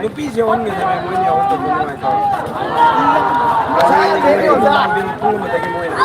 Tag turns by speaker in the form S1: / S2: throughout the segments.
S1: Lupi siya on minsan may mga niya on to mga ito. Sa akin yung binutong mo tagi mo ina.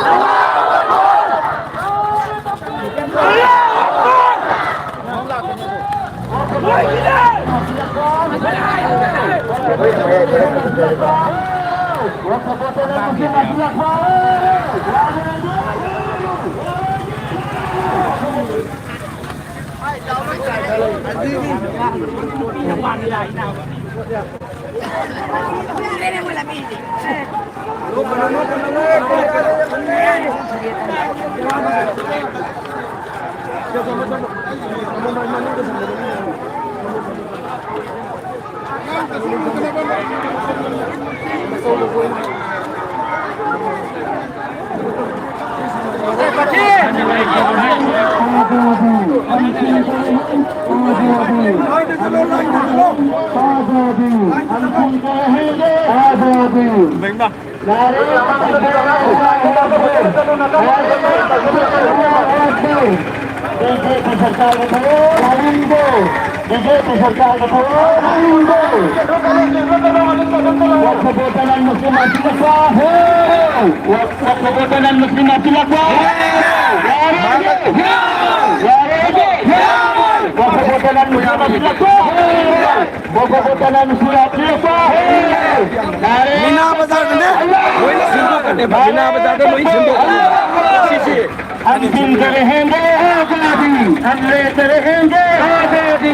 S2: हम लेते रहेंगे आजादी, हम लेते रहेंगे आजादी,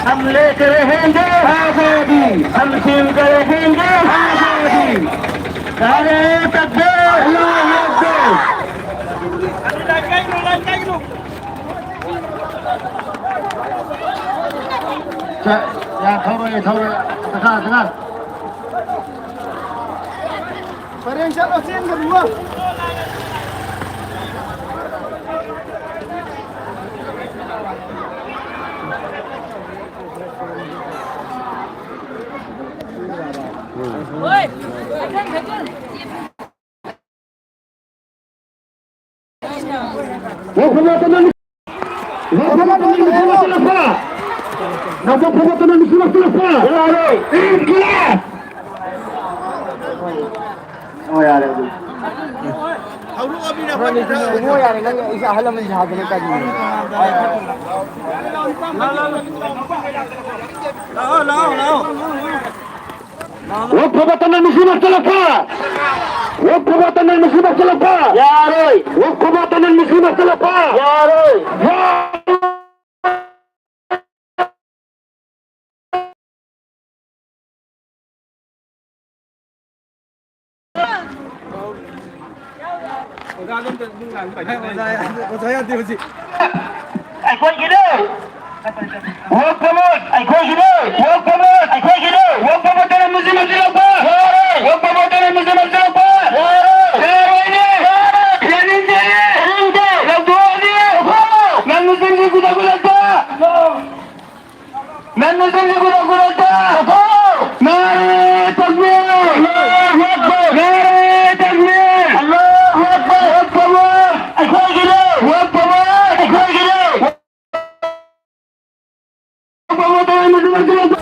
S2: हम लेते रहेंगे आजादी, हम सिलते रहेंगे आजादी। नारे तकबीर, Allahu Akbar. Ya, tengah. Barang siapa sih yang kedua? Hukumatan muslimat selesai. Hukumatan muslimat selesai. Ya Roy. Hukumatan muslimat selesai. Ya Roy. Aku gini. Hukumat. Aku gini. Hukumat. Aku gini. Hukumatan muslimat selesai. Hukumatan muslimat selesai. Ya Roy ini. Ini dia. Lagu dia. Nanu sendiri gula-gula tak. Nanu sendiri gula-gula tak. Nari takbir. Allahu Akbar. Nari takbir. Allahu Akbar. Akbar. Aku gini. Akbar. Aku gini. Hukumatan muslimat selesai.